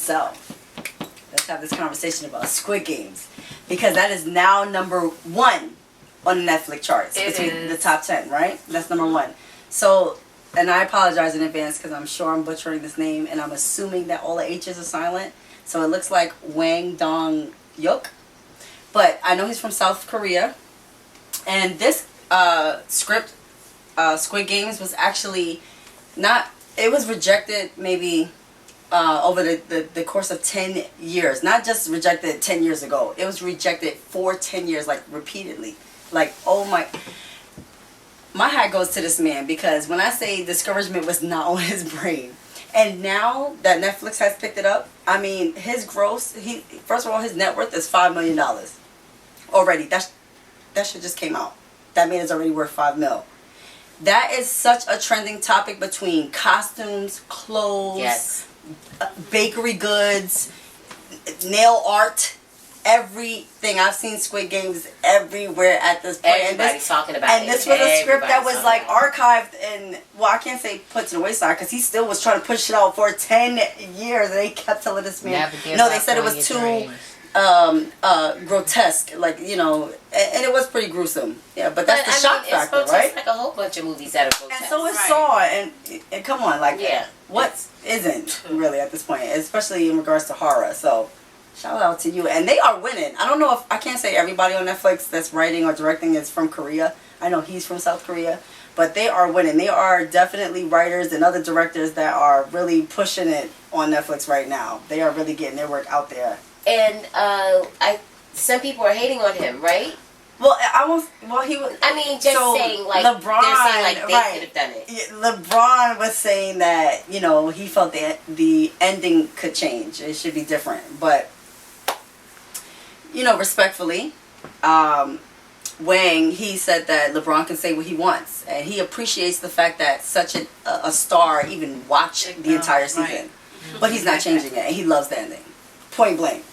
So, let's have this conversation about Squid Games. Because that is now number 1 on the Netflix charts. Between the top 10, right? That's number 1. So, and I apologize in advance because I'm sure I'm butchering this name and I'm assuming that all the H's are silent. So it looks like Wang Dong Yuk. But I know he's from South Korea. And this script, Squid Games, was actually not... It was rejected maybe over the course of 10 years. Not just rejected 10 years ago. It was rejected for 10 years, like repeatedly. Like, oh my... My hat goes to this man because when I say discouragement was not on his brain, and now that Netflix has picked it up, I mean, his gross, first of all, his net worth is $5 million already. That shit just came out. That man is already worth $5 million. That is such a trending topic between costumes, clothes, yes, bakery goods, nail art. Everything. I've seen Squid Games everywhere at this point. Everybody's talking about it. And this was a script that was like archived and, well, I can't say put to the wayside because he still was trying to push it out for 10 years and they kept telling this man. No, they said it was too grotesque, like, you know, and it was pretty gruesome. Yeah, but that's the shock factor, right? It's like a whole bunch of movies that are grotesque. And so is Saw, and come on, like, what isn't really at this point, especially in regards to horror, so... Shout out to you. And they are winning. I don't know if... I can't say everybody on Netflix that's writing or directing is from Korea. I know he's from South Korea. But they are winning. They are definitely writers and other directors that are really pushing it on Netflix right now. They are really getting their work out there. And some people are hating on him, right? Well, he was... I mean, just saying, like... LeBron, they're saying, like, they could have done it. LeBron was saying that, you know, he felt the ending could change. It should be different. But... You know, respectfully, Wang, he said that LeBron can say what he wants. And he appreciates the fact that such a star even watched the entire season. Right. But he's not changing it. And he loves the ending. Point blank.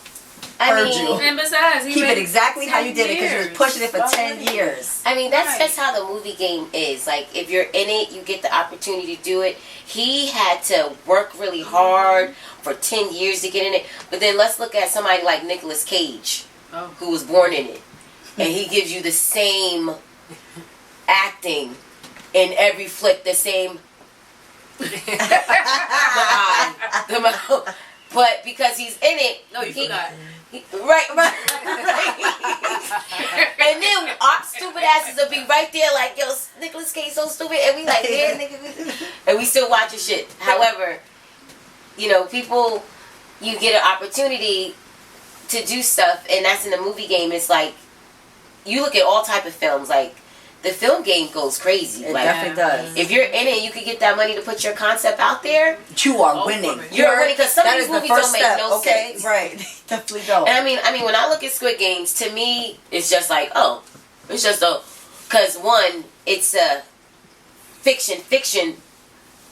I mean, and besides, keep it exactly how you did it because you was pushing it for 10 years. I mean, that's just how the movie game is. Like, if you're in it, you get the opportunity to do it. He had to work really hard for 10 years to get in it. But then let's look at somebody like Nicolas Cage, who was born in it. And he gives you the same acting in every flick, the same... the eye, the mouth. But because he's in it... No, you forgot. Right. And then our stupid asses will be right there like, yo, Nicolas Cage so stupid. And we like, yeah, nigga. And we still watching shit. However, you know, people, you get an opportunity to do stuff. And that's in the movie game. It's like, you look at all type of films, like, the film game goes crazy. It like, definitely does. If you're in it, you could get that money to put your concept out there. You are winning. You're winning because some of these movies don't make no sense. Right, definitely don't. And I mean, when I look at Squid Games, to me, it's just like, oh, it's just a, because one, it's a fiction.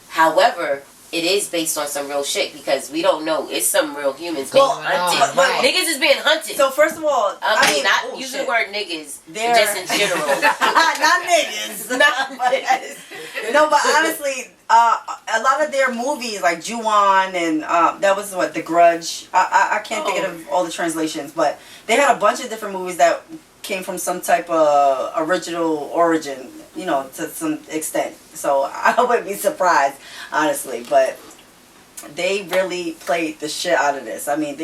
However, it is based on some real shit because we don't know. It's some real humans being hunted. Niggas is being hunted. So first of all, I mean, not using the word niggas, just in general. Not niggas. Not niggas. No, but honestly, a lot of their movies, like Ju-on and that was what, The Grudge. I can't think of all the translations, but they had a bunch of different movies that came from some type of original origin, you know, to some extent. So I wouldn't be surprised, honestly. But they really played the shit out of this. I mean,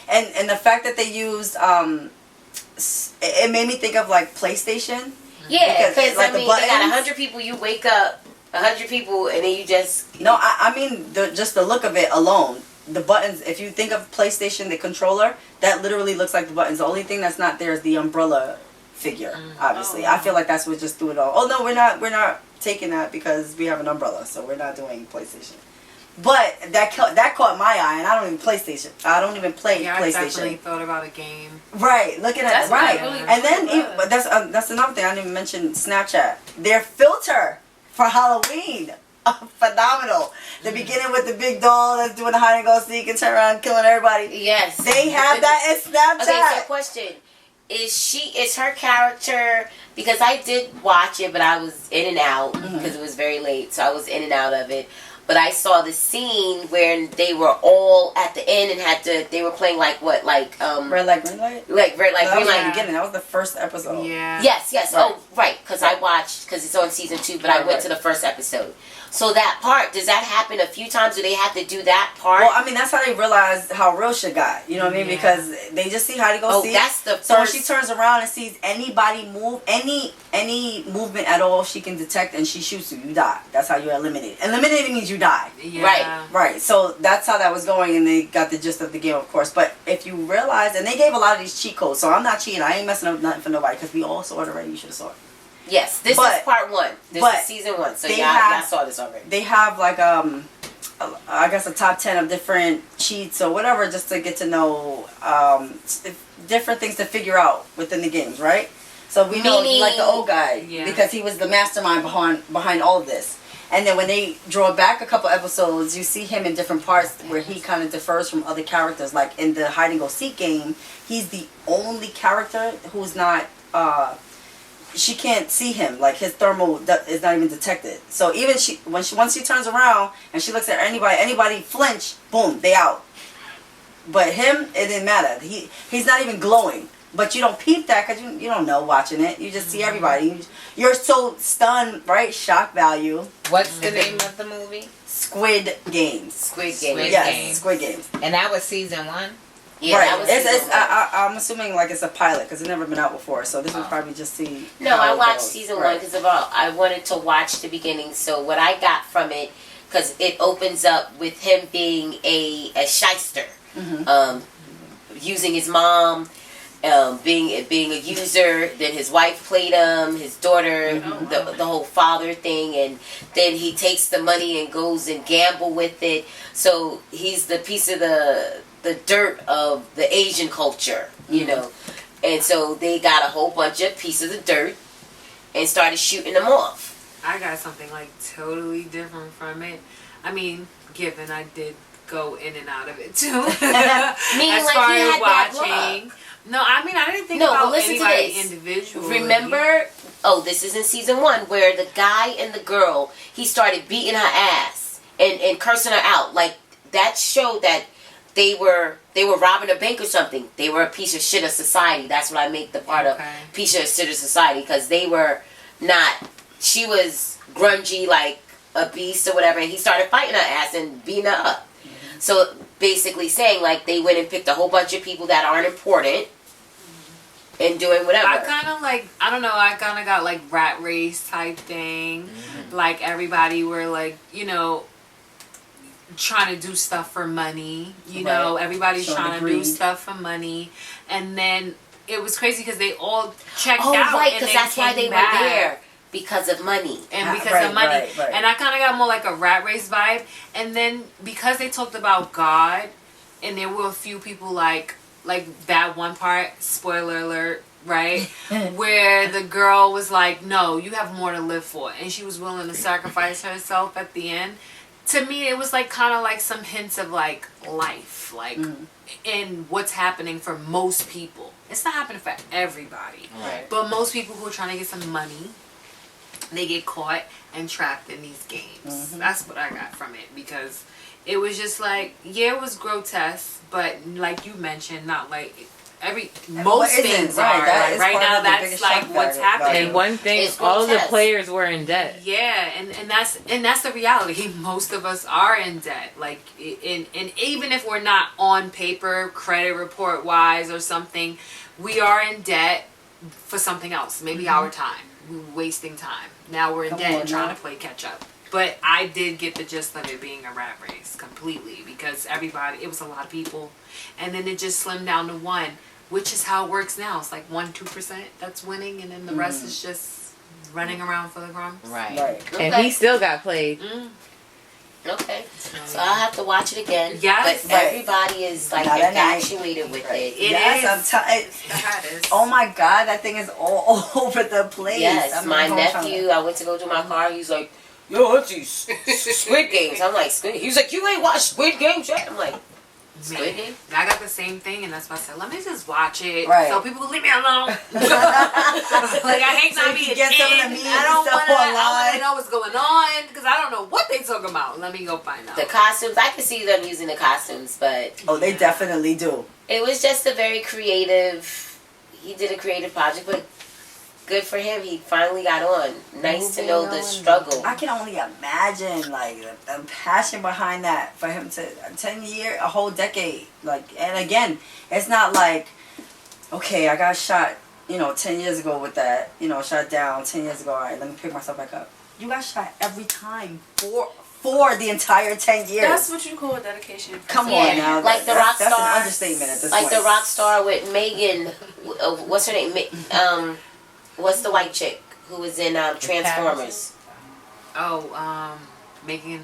and the fact that they used, it made me think of like PlayStation. Yeah, because like, I mean, they got 100 people. You wake up, 100 people, and then you just... No, I mean, just the look of it alone. The buttons, if you think of PlayStation, the controller, that literally looks like the buttons. The only thing that's not there is the umbrella figure, obviously. I feel like that's what just threw it all. Oh, no, we're not taking that because we have an umbrella, so we're not doing PlayStation. But that caught my eye, and I don't even PlayStation. I don't even play PlayStation. I definitely thought about a game. Right, looking at it, right. Really and then that's another thing, I didn't even mention Snapchat. Their filter for Halloween. Phenomenal. The beginning with the big doll that's doing the hide and go seek and turn around killing everybody. Yes. They have that in Snapchat. Okay, so question. Is her character, because I did watch it, but I was in and out because it was very late, so I was in and out of it. But I saw the scene where they were all at the end and they were playing like what, like red light, green light, like red light, green light. That was the beginning. That was the first episode. Yeah. Yes. Right. Oh, right. Because I watched it's on season 2, but I went to the first episode. So that part, does that happen a few times? Do they have to do that part? Well, I mean, that's how they realized how real shit got. You know what I mean? Because they just see how to go see. That's the So when she turns around and sees anybody move, any movement at all, she can detect and she shoots you. You die. That's how you eliminate. Eliminating means you die. Yeah. Right. So that's how that was going, and they got the gist of the game, of course. But if you realize, and they gave a lot of these cheat codes, so I'm not cheating. I ain't messing up nothing for nobody because we all saw it already. You should have saw it. Yes, this is part 1. This is season 1, so y'all saw this already. They have like I guess a top 10 of different cheats or whatever, just to get to know different things to figure out within the games, right? So we know like the old guy because he was the mastermind behind all of this. And then when they draw back a couple episodes, you see him in different parts where he kind of differs from other characters. Like in the hide and go seek game, he's the only character who's not. She can't see him, like his thermal is not even detected. So even once she turns around and she looks at anybody flinch, boom, they out. But him, it didn't matter. He's not even glowing. But you don't peep that because you don't know watching it. You just see everybody. You're so stunned, right? Shock value. What's the name of the movie? Squid Games. Squid Games. Yes, Squid Games. And that was season 1? Yeah, right. That was I'm assuming like it's a pilot because it's never been out before. So this would probably just see. No, I watched season 1 because I wanted to watch the beginning. So what I got from it, because it opens up with him being a shyster, using his mom, being a user. Then his wife played him, his daughter, the whole father thing, and then he takes the money and goes and gamble with it. So he's the piece of the dirt of the Asian culture, you know. And so they got a whole bunch of pieces of dirt and started shooting them off. I got something like totally different from it. I mean, given I did go in and out of it too. Meaning as like far he as had watching. No, I mean I didn't think about anybody individually. Remember, this is in season 1 where the guy and the girl, he started beating her ass and cursing her out. Like that showed that they were robbing a bank or something. They were a piece of shit of society. That's what I make the part of piece of shit of society, because they were not. She was grungy like a beast or whatever, and he started fighting her ass and beating her up. So basically saying like they went and picked a whole bunch of people that aren't important and doing whatever. I kind of like, I don't know, I kind of got like rat race type thing. Like everybody were like, you know, trying to do stuff for money, you know, everybody's trying to do stuff for money. And then it was crazy because they all checked out. Right, because that's why they were there. Because of money. And because of money. And I kind of got more like a rat race vibe. And then because they talked about God, and there were a few people like that one part, spoiler alert, right? Where the girl was like, no, you have more to live for. And she was willing to sacrifice herself at the end. To me, it was like kind of like some hints of like life, like in what's happening for most people. It's not happening for everybody. Right. But most people who are trying to get some money, they get caught and trapped in these games. That's what I got from it, because it was just like, yeah, it was grotesque, but like you mentioned, not like most things are. Like, right now, that's like what's happening. And one thing, all the players were in debt. Yeah, and that's the reality. Most of us are in debt. Like, and even if we're not on paper, credit report wise or something, we are in debt for something else. Maybe our time. We were wasting time. Now we're in debt and trying to play catch up. But I did get the gist of it being a rat race completely, because it was a lot of people, and then it just slimmed down to one, which is how it works now. It's like 1-2% that's winning, and then the rest is just running around for the crumbs. Right. Okay. And he still got played. Okay. So I'll have to watch it again. Yes. But everybody is like infatuated with it. Oh my God, that thing is all over the place. Yes. My nephew, I went to go to my car. He's like, yo, what's these Squid Games? I'm like, Squid? He was like, you ain't watched Squid Games yet? I'm like, Squid Game? I got the same thing, and that's why I said, let me just watch it. Right. So people will leave me alone. Like, I hate So not you being can get some of the in. memes I don't stuff want to online. know what's going on, because I don't know what they talking about. Let me go find out. The costumes, I could see them using the costumes, but Oh, they definitely do. it was just a very creative, he did a creative project, but good for him. He finally got on. Nice to know the struggle. I can only imagine, like, the passion behind that for him to 10 years, a whole decade. Like, and again, it's not like, okay, I got shot, 10 years ago with that, shot down 10 years ago. All right, let me pick myself back up. You got shot every time for the entire 10 years. That's what you call dedication. Come Yeah, on now. like the rock That's star. an understatement at this Like point. the rock star with Megan, what's her name? What's the white chick who was in Transformers? Oh, Megan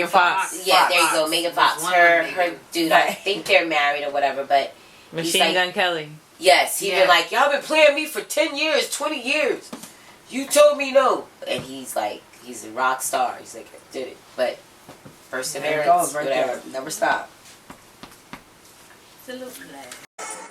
Fox. Yeah, there you go, Megan Fox. Her dude, I Right. think they're married or whatever, but Machine Gun Kelly. yes, he Yeah. been like, y'all been playing me for 10 years, 20 years. You told me no. And he's like, he's a rock star. He's like, I did it. But There it perseverance, goes, right whatever. there. Never stop. It's a little glad.